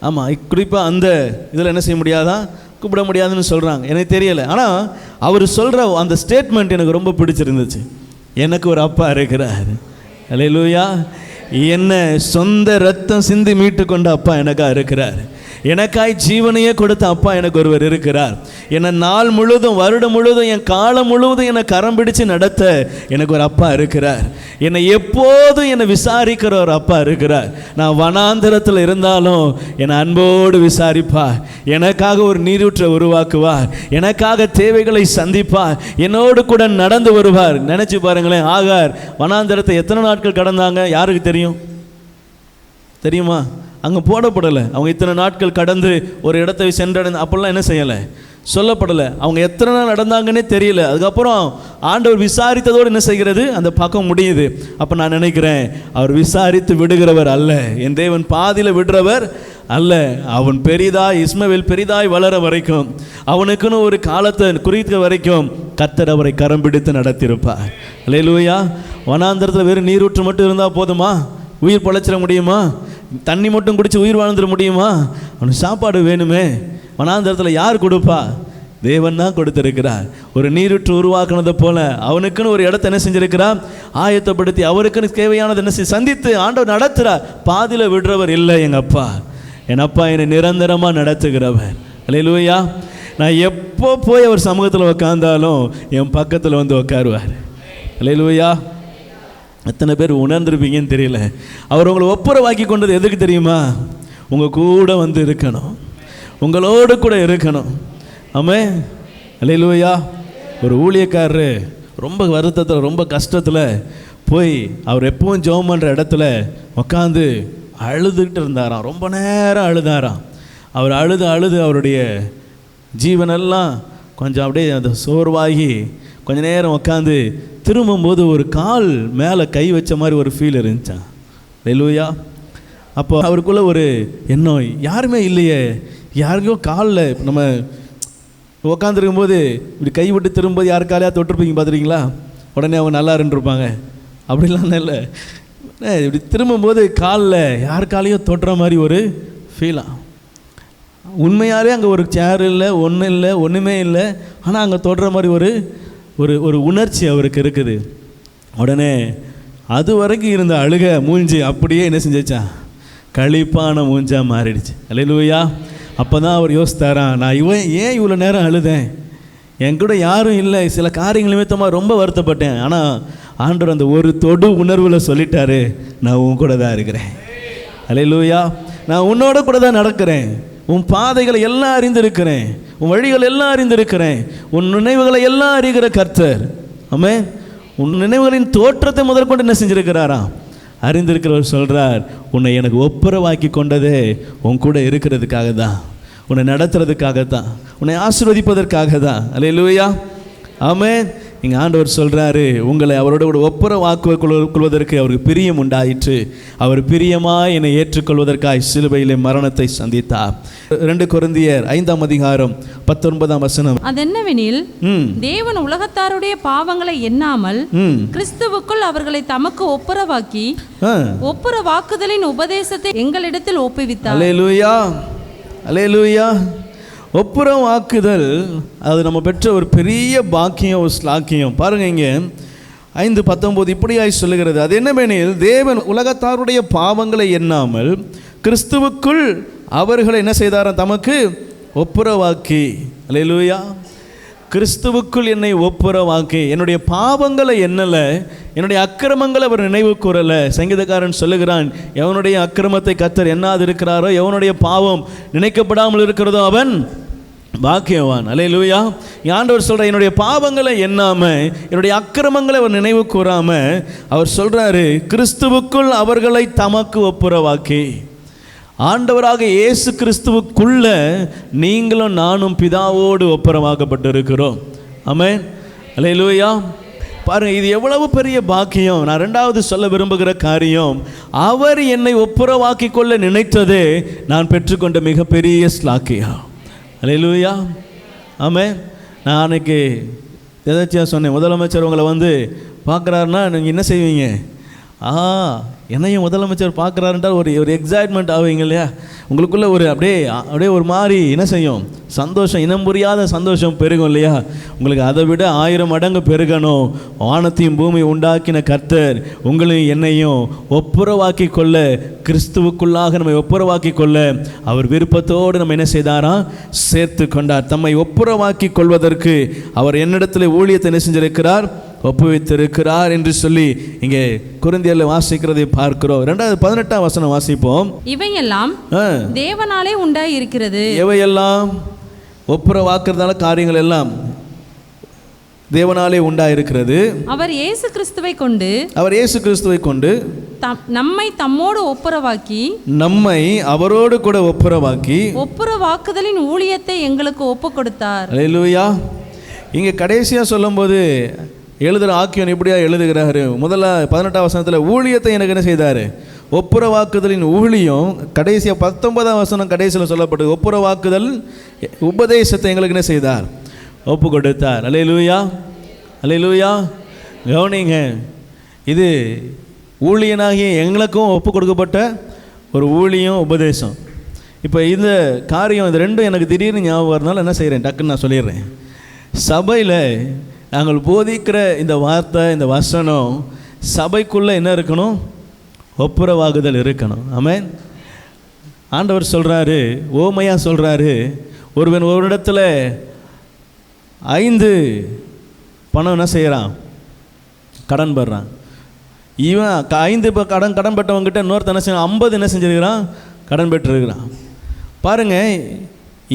ஆமாம், குறிப்பாக அந்த இதில் என்ன செய்ய முடியாதா? கூப்பிட முடியாதுன்னு சொல்கிறாங்க. எனக்கு தெரியலை. ஆனால் அவர் சொல்கிற அந்த ஸ்டேட்மெண்ட் எனக்கு ரொம்ப பிடிச்சிருந்துச்சு. எனக்கு ஒரு அப்பா இருக்கிறார். அல்லேலூயா. என்ன சொந்த ரத்தம் சிந்தி மீட்டு கொண்ட அப்பா எனக்காக இருக்கிறார். எனக்காய் ஜீவனையே கொடுத்த அப்பா எனக்கு ஒருவர் இருக்கிறார். என்னை நாள் முழுதும், வருடம் முழுதும், என் காலம் முழுவதும் என்னை கரம் பிடிச்சு நடத்த எனக்கு ஒரு அப்பா இருக்கிறார். என்னை எப்போதும் என்னை விசாரிக்கிற ஒரு அப்பா இருக்கிறார். நான் வனாந்தரத்தில் இருந்தாலும் என்னை அன்போடு விசாரிப்பார். எனக்காக ஒரு நீரூற்றை உருவாக்குவார். எனக்காக தேவைகளை சந்திப்பார். என்னோடு கூட நடந்து வருவார். நினச்சி பாருங்களேன், ஆகார் வனாந்தரத்தை எத்தனை நாட்கள் கடந்தாங்க? யாருக்கு தெரியும்? தெரியுமா? அங்கே போடப்படலை. அவங்க இத்தனை நாட்கள் கடந்து ஒரு இடத்தை சென்றடைந்து அப்படிலாம் என்ன செய்யலை, சொல்லப்படலை. அவங்க எத்தனை நாள் நடந்தாங்கன்னே தெரியல. அதுக்கப்புறம் ஆண்டவர் விசாரித்ததோடு என்ன செய்கிறது? அந்த பக்கம் முடியுது. அப்போ நான் நினைக்கிறேன், அவர் விசாரித்து விடுகிறவர் அல்ல, என் தேவன் பாதியில் விடுறவர் அல்ல. அவன் பெரிதாய், இஸ்மவேல் பெரிதாய் வளர வரைக்கும், அவனுக்குன்னு ஒரு காலத்தை குறித்த வரைக்கும் கர்த்தர் அவரை கரம் பிடித்து நடத்தியிருப்பார். அல்லேலூயா. வனாந்தரத்தில் வெறும் நீரூற்று மட்டும் இருந்தால் போதுமா? உயிர் பழைச்சிட முடியுமா? தண்ணி மட்டும் குடித்து உயிர் வாழ்ந்துட முடியுமா? அவனுக்கு சாப்பாடு வேணுமே. வனாந்தரத்தில் யார் கொடுப்பா? தேவன் தான் கொடுத்திருக்கிறார். ஒரு நீரூற்று உருவாக்குனதை போல அவனுக்குன்னு ஒரு இடத்த என்ன செஞ்சிருக்கிறார்? ஆயத்தப்படுத்தி அவருக்குன்னு தேவையானது என்ன சந்தித்து ஆண்டவர் நடத்துகிறார். பாதியில் விடுறவர் இல்லை எங்கள் அப்பா. என் அப்பா என்னை நிரந்தரமாக நடத்துகிறவர். அல்லேலூயா. நான் எப்போ போய் அவர் சமூகத்தில் உட்கார்ந்தாலும் என் பக்கத்தில் வந்து உட்காருவார். அல்லேலூயா. எத்தனை பேர் உணர்ந்துருப்பீங்கன்னு தெரியல. அவர் உங்களை ஒப்புரவாக்கி கொண்டது எதுக்கு தெரியுமா? உங்கள் கூட வந்து இருக்கணும், உங்களோடு கூட இருக்கணும். ஆமென். அல்லேலூயா. ஒரு ஊழியக்காரரு ரொம்ப வருத்தத்தில், ரொம்ப கஷ்டத்தில் போய் அவர் எப்பவும் ஜெபம் பண்ணுற இடத்துல உட்காந்து அழுதுகிட்டு இருந்தாராம். ரொம்ப நேரம் அழுதாராம். அவர் அழுது அழுது அவருடைய ஜீவனெல்லாம் கொஞ்சம் அப்படியே அந்த சோர்வாகி கொஞ்ச நேரம் உட்காந்து திரும்பும்போது ஒரு கால் மேலே கை வச்ச மாதிரி ஒரு ஃபீல் இருந்துச்சான். ஹல்லேலூயா. அப்போ அவருக்குள்ளே ஒரு எண்ணம், யாருமே இல்லையே, யாருக்கோ காலில் நம்ம உட்காந்துருக்கும்போது இப்படி கை விட்டு திரும்பும்போது யார் காலையாக தொட்டிருப்பீங்க பார்த்துருக்கீங்களா? உடனே அவங்க நல்லா இருந்துருப்பாங்க. அப்படிலாம் இல்லை, இப்படி திரும்பும்போது காலில் யார் காலையும் தொட்டுற மாதிரி ஒரு ஃபீலாக. உண்மையாலே அங்கே ஒரு சேர் இல்லை, ஒன்றும் இல்லை, ஒன்றுமே இல்லை, ஆனால் அங்கே தொடுற மாதிரி ஒரு ஒரு ஒரு உணர்ச்சி அவருக்கு இருக்குது. உடனே அது வரைக்கும் இருந்த அழுக மூஞ்சி அப்படியே என்ன செஞ்சிச்சா, களிப்பான மூஞ்சாக மாறிடுச்சு. அல்லேலூயா. அப்போ தான் அவர் யோசித்தாராம், நான் ஏன் இவ்வளோ நேரம் அழுதேன், என் கூட யாரும் இல்லை, சில காரியங்கள் நிமித்தமாக ரொம்ப வருத்தப்பட்டேன், ஆனால் ஆண்டவர் அந்த ஒரு தொடு உணர்வில் சொல்லிட்டாரு, நான் உன் கூட தான் இருக்கிறேன். அல்லேலூயா. நான் உன்னோட கூட தான் நடக்கிறேன், உன் பாதைகளை எல்லாம் அறிந்திருக்கிறேன், உன் வழிகள் எல்லாம் அறிந்திருக்கிறேன், உன் நினைவுகளை எல்லாம் அறிகிற கர்த்தர். ஆமென். உன் நினைவுகளின் தோற்றத்தை முதற்கொண்டு என்ன செஞ்சிருக்கிறாராம், அறிந்திருக்கிறவர் சொல்கிறார், உன்னை எனக்கு ஒப்புரவாக்கி கொண்டதே உன் கூட இருக்கிறதுக்காக தான், உன்னை நடத்துறதுக்காக தான், உன்னை ஆசீர்வதிப்பதற்காக தான். அல்லேலூயா. ஆமென். இங்கே ஆண்டவர் சொல்கிறாரு, உங்களை அவரோட கூட ஒப்புரவாக்குவதற்கு அவருக்கு பிரியம் உண்டாயிற்று, அவர் பிரியமாக என்னை ஏற்றுக்கொள்வதற்காக சிலுவையிலே மரணத்தை சந்தித்தார். 2 கொரிந்தியர் 5ஆம் அதிகாரம் 19ஆம் வசனம். அதென்னவெனில், தேவன் உலகத்தாருடைய பாவங்களை எண்ணாமல் கிறிஸ்துவுக்குள் அவர்களை தமக்கு ஒப்புரவாக்கி ஒப்புரவாக்குதலின் உபதேசத்தை எங்களிடத்தில் ஒப்புவித்தார். அல்லேலூயா. அல்லேலூயா. ஒப்புரவாக்குதல் அது நம்ம பெற்ற ஒரு பெரிய பாக்கியம், ஒரு ஸ்லாக்கியம். பாருங்க, இங்கே 5:19 இப்படியாய் சொல்லுகிறது, அது என்னவெனில், தேவன் உலகத்தாருடைய பாவங்களை எண்ணாமல் கிறிஸ்துவுக்குள் அவர்களை என்ன செய்தாராம், தமக்கு ஒப்புரவாக்கி. அல்லேலூயா. கிறிஸ்துவுக்குள் என்னை ஒப்புரவாக்கி, என்னுடைய பாவங்களை எண்ணலை, என்னுடைய அக்கிரமங்களை அவர் நினைவு கூறலை. சங்கீதக்காரன் சொல்லுகிறான், எவனுடைய அக்கிரமத்தை கர்த்தர் எண்ணாது இருக்கிறாரோ, எவனுடைய பாவம் நினைக்கப்படாமல் இருக்கிறதோ அவன் பாக்கியவான். அல்லேலூயா. ஆண்டவர் சொல்ற, என்னுடைய பாவங்களை எண்ணாம, என்னுடைய அக்கிரமங்களை அவர் நினைவு கூறாம, அவர் சொல்றாரு, கிறிஸ்துவுக்குள் அவர்களை தமக்கு ஒப்புரவாக்கி. ஆண்டவராக இயேசு கிறிஸ்துவுக்குள்ள நீங்களும் நானும் பிதாவோடு ஒப்புரவாக்கப்பட்டிருக்கிறோம். ஆமென். அல்லேலூயா. பாருங்க, இது எவ்வளவு பெரிய பாக்கியம். நான் 2வது சொல்ல விரும்புகிற காரியம், அவர் என்னை ஒப்புரவாக்கி கொள்ள நினைத்ததே நான் பெற்றுக்கொண்ட மிகப்பெரிய ஸ்லாக்கியம். அல்லேலூயா. ஆமென். நான் அன்னைக்கு எதாச்சியாக சொன்னேன், முதலமைச்சர் உங்களை வந்து பார்க்குறாருன்னா நீங்கள் என்ன செய்வீங்க? என்னையும் முதலமைச்சர் பார்க்குறாருன்றால் ஒரு எக்ஸைட்மெண்ட் ஆவீங்க இல்லையா? உங்களுக்குள்ளே அப்படியே ஒரு மாதிரி என்ன செய்யும், சந்தோஷம், இனம் புரியாத சந்தோஷம் பெருகும் இல்லையா? உங்களுக்கு அதை விட 1000 மடங்கு பெருகணும். வானத்தையும் பூமி உண்டாக்கின கர்த்தர் உங்களையும் என்னையும் ஒப்புரவாக்கி கொள்ள, கிறிஸ்துவுக்குள்ளாக நம்மை ஒப்புரவாக்கி கொள்ள அவர் விருப்பத்தோடு நம்ம என்ன செய்தாராம், சேர்த்து கொண்டார். தம்மை ஒப்புரவாக்கி கொள்வதற்கு அவர் என்னிடத்தில் ஊழியத்தை என்ன செஞ்சிருக்கிறார், ஒப்புவித்திருக்கிறார் என்று சொல்லி இங்கே கொரிந்தியர்ல வாசிக்கிறதை பார்க்கிறோம். 18ஆம் வசனம் வாசிப்போம். இவையெல்லாம் தேவனாலே உண்டாய் இருக்கிறது. எவையெல்லாம்? ஒப்புரவாக்குறதால காரியங்கள் எல்லாம் தேவனாலே உண்டாயிருக்கிறது. அவர் இயேசு கிறிஸ்துவை கொண்டு நம்மை தம்மோடு ஒப்புரவாக்கி, நம்மை அவரோடு கூட ஒப்புரவாக்கி ஒப்புரவாக்குதலின் ஊழியத்தை எங்களுக்கு ஒப்பு கொடுத்தார். அல்லேலூயா. இங்கே கடைசியாக சொல்லும்போது எழுதுகிற ஆக்கியோன் இப்படியா எழுதுகிறாரு. முதல்ல 18ஆம் வசனத்தில் ஊழியத்தை எனக்கு என்ன செய்தார், ஒப்புரவாக்குதலின் ஊழியம். கடைசியாக 19ஆம் வசனம் கடைசியில் சொல்லப்பட்டது, ஒப்புரவாக்குதல் உபதேசத்தை எங்களுக்கு என்ன செய்தார், ஒப்பு கொடுத்தார். அல்லேலூயா. அல்லேலூயா. கவனிங்க, இது ஊழியனாகிய எங்களுக்கும் ஒப்பு கொடுக்கப்பட்ட ஒரு ஊழியம், உபதேசம். இப்போ இந்த காரியம், இது ரெண்டும் எனக்கு திடீர்னு ஞாபகம் வரனால என்ன செய்கிறேன், டக்குன்னு நான் சொல்லிடுறேன். சபையில் நாங்கள் போதிக்கிற இந்த வார்த்தை, இந்த வசனம் சபைக்குள்ளே என்ன இருக்கணும், ஒப்புரவாகுதல் இருக்கணும். ஆமென். ஆண்டவர் சொல்கிறாரு, ஓமையாக சொல்கிறாரு, ஒருவன் ஒரு இடத்துல 5 பணம் என்ன செய்கிறான், கடன் பெறான். இவன் 5 கடன் பெற்றவங்ககிட்ட இன்னொருத்த என்ன செய்யணும், 50 என்ன செஞ்சிருக்கிறான், கடன் பெற்றிருக்கிறான். பாருங்கள்,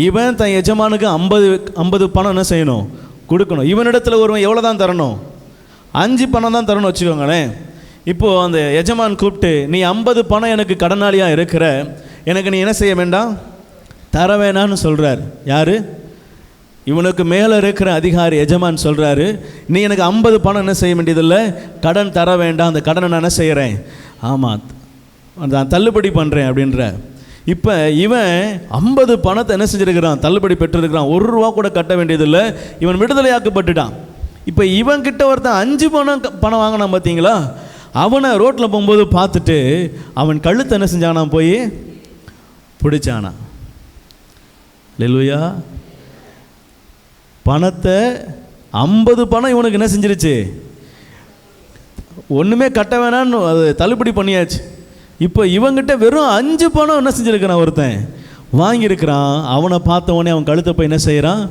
இவன் தன் எஜமானுக்கு 50 பணம் என்ன செய்யணும், கொடுக்கணும். இவனிடத்தில் ஒருவன் எவ்வளோ தான் தரணும், 5 பணம் தான் தரணும் வச்சுக்கோங்களேன். இப்போது அந்த எஜமான் கூப்பிட்டு, நீ 50 பணம் எனக்கு கடனாளியாக இருக்கிற, எனக்கு நீ என்ன செய்ய வேண்டாம், தர வேணான்னு சொல்கிறார். யார்? இவனுக்கு மேலே இருக்கிற அதிகாரி எஜமான் சொல்கிறாரு, நீ எனக்கு 50 பணம் என்ன செய்ய வேண்டியதில்லை, கடன் தர வேண்டாம், அந்த கடனை நான் என்ன செய்கிறேன், ஆமாம் நான் தள்ளுபடி பண்ணுறேன் அப்படின்ற. இப்போ இவன் 50 பணத்தை என்ன செஞ்சுருக்கிறான், தள்ளுபடி பெற்றிருக்கிறான். 1 ரூபா கூட கட்ட வேண்டியதில்லை, இவன் விடுதலையாக்கப்பட்டுட்டான். இப்போ இவன்கிட்ட ஒருத்தன் 5 பணம் வாங்கினான் பார்த்தீங்களா, அவனை ரோட்டில் போகும்போது பார்த்துட்டு அவன் கழுத்தை என்ன செஞ்சானா, போய் பிடிச்சானா. அல்லேலூயா. பணத்தை 50 பணம் இவனுக்கு என்ன செஞ்சிருச்சு, ஒன்றுமே கட்ட வேணான்னு அது தள்ளுபடி பண்ணியாச்சு. இப்போ இவங்கிட்ட வெறும் 5 பணம் என்ன செஞ்சுருக்கிறான், ஒருத்தன் வாங்கியிருக்கிறான். அவனை பார்த்த உடனே அவன் கழுத்தை போய் என்ன செய்கிறான்,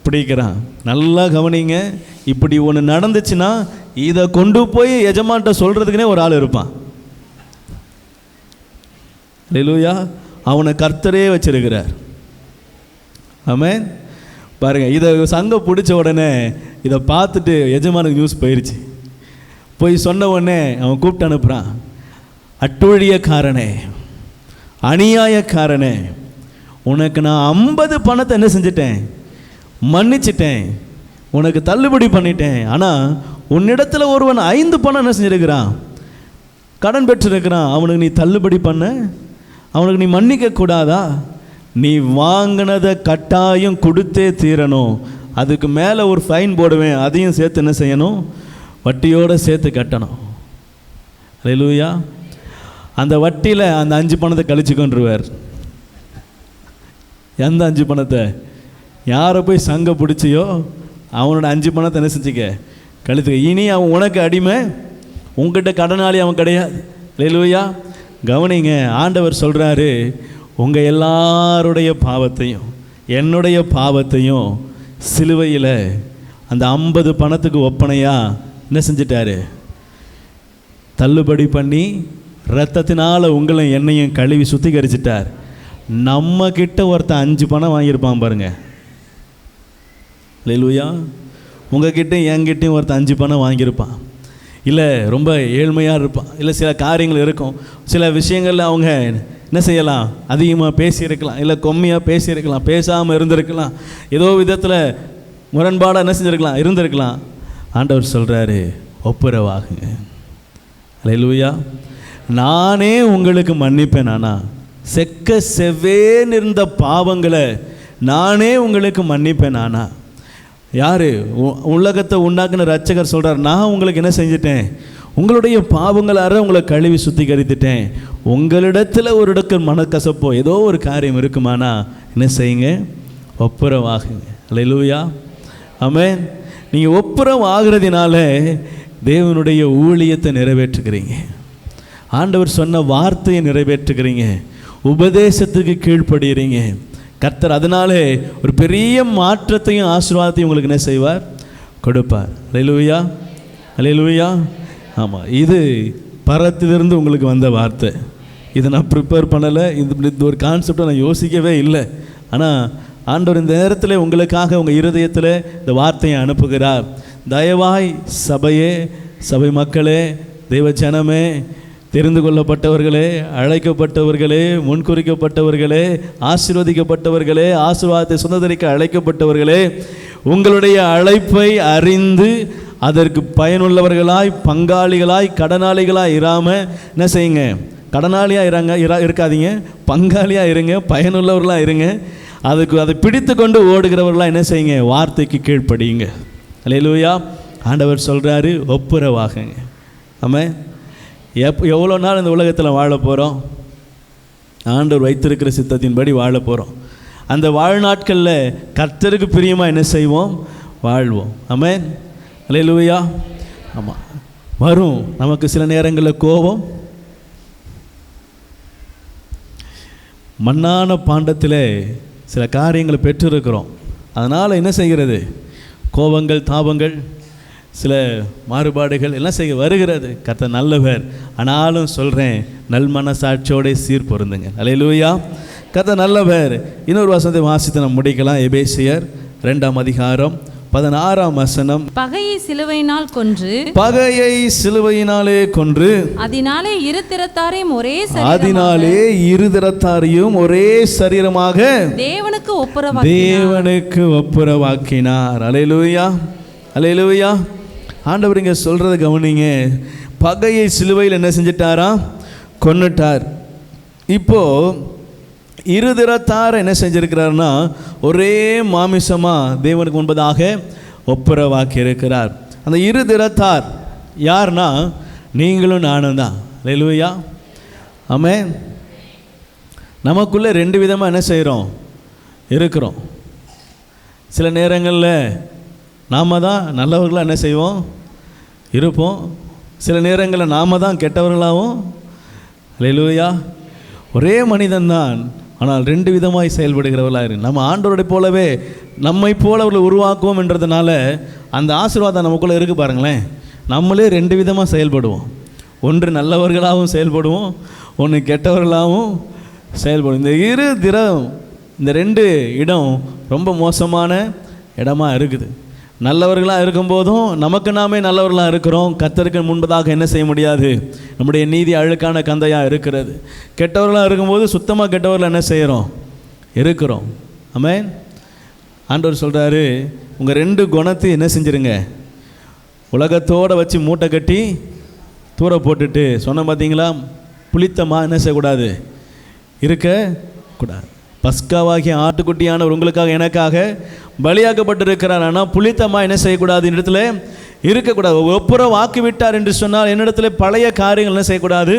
பிடிக்கிறான். நல்லா கவனிங்க, இப்படி ஒன்று நடந்துச்சுன்னா இதை கொண்டு போய் எஜமான்ட்ட சொல்கிறதுக்குனே ஒரு ஆள் இருப்பான். அல்லேலூயா. அவனை கர்த்தரே வச்சிருக்கிறார். ஆமென். பாருங்கள், இதை சங்கம் பிடிச்ச உடனே இதை பார்த்துட்டு எஜமானுக்கு நியூஸ் போயிடுச்சு. போய் சொன்ன உடனே அவன் கூப்பிட்டு அனுப்புகிறான், அட்டூழியக்காரனே, அநியாயக்காரனே, உனக்கு நான் 50 பணத்தை என்ன செஞ்சிட்டேன், மன்னிச்சிட்டேன், உனக்கு தள்ளுபடி பண்ணிட்டேன். ஆனால் உன்னிடத்தில் ஒருவன் 5 பணம் என்ன செஞ்சிருக்கிறான், கடன் பெற்றிருக்கிறான். அவனுக்கு நீ தள்ளுபடி பண்ண, அவனுக்கு நீ மன்னிக்க கூடாதா? நீ வாங்கினதை கட்டாயம் கொடுத்தே தீரணும். அதுக்கு மேலே ஒரு ஃபைன் போடுவேன், அதையும் சேர்த்து என்ன செய்யணும், வட்டியோடு சேர்த்து கட்டணும். அல்லேலூயா. அந்த வட்டியில் அந்த 5 பணத்தை கழிச்சுக்கொண்டுருவார். எந்த 5 பணத்தை? யாரை போய் சங்க பிடிச்சியோ அவனோட 5 பணத்தை என்ன செஞ்சுக்க, கழித்துக்க. இனி அவன் உனக்கு அடிமை, உங்ககிட்ட கடனாளி அவன் கிடையாது. அல்லேலூயா. கவனிங்க, ஆண்டவர் சொல்கிறாரு, உங்கள் எல்லாருடைய பாவத்தையும் என்னுடைய பாவத்தையும் சிலுவையில் அந்த 50 பணத்துக்கு ஒப்பனையாக என்ன செஞ்சிட்டாரு, தள்ளுபடி பண்ணி இரத்தத்தினால் உங்களை என்னையும் கழுவி சுத்திகரிச்சிட்டார். நம்ம கிட்ட ஒருத்தன் 5 பணம் வாங்கியிருப்பான் பாருங்க. அல்லேலூயா. உங்ககிட்ட என்கிட்டையும் ஒருத்தன் 5 பணம் வாங்கியிருப்பான். இல்லை ரொம்ப ஏழ்மையாக இருப்பான், இல்லை சில காரியங்கள் இருக்கும், சில விஷயங்களில் அவங்க என்ன செய்யலாம், அதிகமாக பேசியிருக்கலாம், இல்லை கம்மியாக பேசியிருக்கலாம், பேசாமல் இருந்திருக்கலாம், ஏதோ விதத்தில் முரண்பாடாக என்ன செஞ்சுருக்கலாம், இருந்திருக்கலாம். ஆண்டவர் சொல்கிறாரு, ஒப்புரவாகுங்க. அல்லேலூயா. நானே உங்களுக்கு மன்னிப்பேன். ஆனால் செக்க செவ்வேன்னு இருந்த பாவங்களை நானே உங்களுக்கு மன்னிப்பேன். ஆனால் யார்? உலகத்தை உண்டாக்குன ரட்சகர் சொல்கிறார், நான் உங்களுக்கு என்ன செஞ்சிட்டேன், உங்களுடைய பாவங்களார உங்களை கழுவி சுத்திகரித்துட்டேன். உங்களிடத்தில் ஒரு இடக்கு மனக்கசப்போ ஏதோ ஒரு காரியம் இருக்குமானா என்ன செய்யுங்க, ஒப்புரவாகுங்க. அல்லேலூயா. ஆமென். நீங்கள் ஒப்புரவாகிறதுனால தேவனுடைய ஊழியத்தை நிறைவேற்றுகிறீங்க, ஆண்டவர் சொன்ன வார்த்தையை நிறைவேற்றுகிறீங்க, உபதேசத்துக்கு கீழ்ப்படுகிறீங்க. கர்த்தர் அதனாலே ஒரு பெரிய மாற்றத்தையும் ஆசீர்வாதத்தையும் உங்களுக்கு என்ன செய்வார், கொடுப்பார். அல்லேலூயா. அல்லேலூயா. ஆமாம், இது பரத்திலிருந்து உங்களுக்கு வந்த வார்த்தை. இதை நான் ப்ரிப்பேர் பண்ணலை, இது ஒரு கான்செப்டை நான் யோசிக்கவே இல்லை. ஆனால் ஆண்டவர் இந்த நேரத்தில் உங்களுக்காக உங்கள் இருதயத்தில் இந்த வார்த்தையை அனுப்புகிறார். தயவாய் சபையே, சபை மக்களே, தெய்வ ஜனமே, தெரிந்து கொள்ளப்பட்டவர்களே, அழைக்கப்பட்டவர்களே, முன்குறிக்கப்பட்டவர்களே, ஆசீர்வதிக்கப்பட்டவர்களே, ஆசீர்வாதத்தை சுதந்திரிக்க அழைக்கப்பட்டவர்களே, உங்களுடைய அழைப்பை அறிந்து அதற்கு பயனுள்ளவர்களாய், பங்காளிகளாய், கடனாளிகளாக இராமல் என்ன செய்யுங்க, கடனாளியாக இருக்காதீங்க, பங்காளியாக இருங்க, பயனுள்ளவர்களாக இருங்க. அதுக்கு அதை பிடித்து கொண்டு ஓடுகிறவர்களாக என்ன செய்யுங்க, வார்த்தைக்கு கீழ்ப்படியுங்க. அல்லேலூயா. ஆண்டவர் சொல்கிறாரு, ஒப்புரவாகுங்க. ஆமாம். எவ்வளோ நாள் இந்த உலகத்தில் வாழ போகிறோம்? ஆண்டவர் வைத்திருக்கிற சித்தத்தின்படி வாழ போகிறோம். அந்த வாழ்நாட்களில் கர்த்தருக்கு பிரியமாக என்ன செய்வோம், வாழ்வோம். ஆமென். அல்லேலூயா. ஆமாம். வரும் நமக்கு சில நேரங்களில் கோபம். மண்ணான பாண்டத்தில் சில காரியங்களை பெற்றிருக்கிறோம். அதனால் என்ன செய்கிறது, கோபங்கள், தாபங்கள், சில மாறுபாடுகள் எல்லாம் செய்ய வருகிறது. கர்த்தர் நல்லவர். ஆனாலும் சொல்கிறேன், நல் மனசாட்சியோட சீர் பொருந்துங்க. அல்லேலூயா. கர்த்தர் நல்லவர். இன்னொரு வசனத்தை வாசித்து நம்ம முடிக்கலாம். எபேசியர் 2 அதிகாரம் 16ஆம் வசனம். பகையை சிலுவையினால் கொன்று, பகையை சிலுவையினாலே கொன்று, அதனாலே இரு திறத்தாரையும் ஒரே சரீரமாக தேவனுக்கு ஒப்புரவாக்கினார். அல்லேலூயா, அல்லேலூயா. ஆண்டவர் இங்க சொல்றதை கவனிங்க. பகையை சிலுவையில் என்ன செஞ்சிட்டாரா? கொன்னுட்டார். இப்போ இருதிறத்தார் என்ன செஞ்சிருக்கிறார்னா ஒரே மாமிசமா தேவனுக்கு முன்பதாக ஒப்புரவாக்கி இருக்கிறார். அந்த இருதிறத்தார் யார்னா நீங்களும் நானும் தான். அல்லேலூயா, ஆமென். நமக்குள்ளே ரெண்டு விதமாக என்ன செய்கிறோம்? இருக்கிறோம். சில நேரங்களில் நாம் தான் நல்லவர்களாக என்ன செய்வோம்? இருப்போம். சில நேரங்களில் நாம் தான் கெட்டவர்களாகவும். அல்லேலூயா. ஒரே மனிதன்தான், ஆனால் ரெண்டு விதமாய் செயல்படுகிறவர்களாக இருக்கு. நம்ம ஆண்டவருடைய போலவே நம்மை போல அவர்களை உருவாக்குவோம் என்றதுனால அந்த ஆசீர்வாதம் நமக்குள்ளே இருக்குது பாருங்களேன். நம்மளே ரெண்டு விதமாக செயல்படுவோம். ஒன்று நல்லவர்களாகவும் செயல்படுவோம், ஒன்று கெட்டவர்களாகவும் செயல்படும். இந்த ரெண்டு இடம் ரொம்ப மோசமான இடமா இருக்குது. நல்லவர்களாக இருக்கும்போதும் நமக்கு நாமே நல்லவர்களாக இருக்கிறோம். கர்த்தருக்கு முன்பதாக என்ன செய்ய முடியாது? நம்முடைய நீதி அழுக்கான கந்தையாக இருக்கிறது. கெட்டவர்களாக இருக்கும்போது சுத்தமாக கெட்டவர்கள் என்ன செய்கிறோம்? இருக்கிறோம். ஆமென். ஆண்டவர் சொல்கிறாரு, உங்கள் ரெண்டு குணத்தை என்ன செஞ்சுருங்க? உலகத்தோடு வச்சு மூட்டை கட்டி தூர போட்டுட்டு சொன்ன பார்த்தீங்களா? புளித்தமாக என்ன செய்யக்கூடாது? இருக்கக்கூடாது. பஸ்காவாகிய ஆட்டுக்குட்டியானவர் உங்களுக்காக எனக்காக பலியாக்கப்பட்டிருக்கிறார். ஆனால் புளித்தமாக என்ன செய்யக்கூடாது? என்னிடத்துல இருக்கக்கூடாது. ஒப்புரவாக்கி விட்டார் என்று சொன்னால் என்னிடத்துல பழைய காரியங்கள் என்ன செய்யக்கூடாது?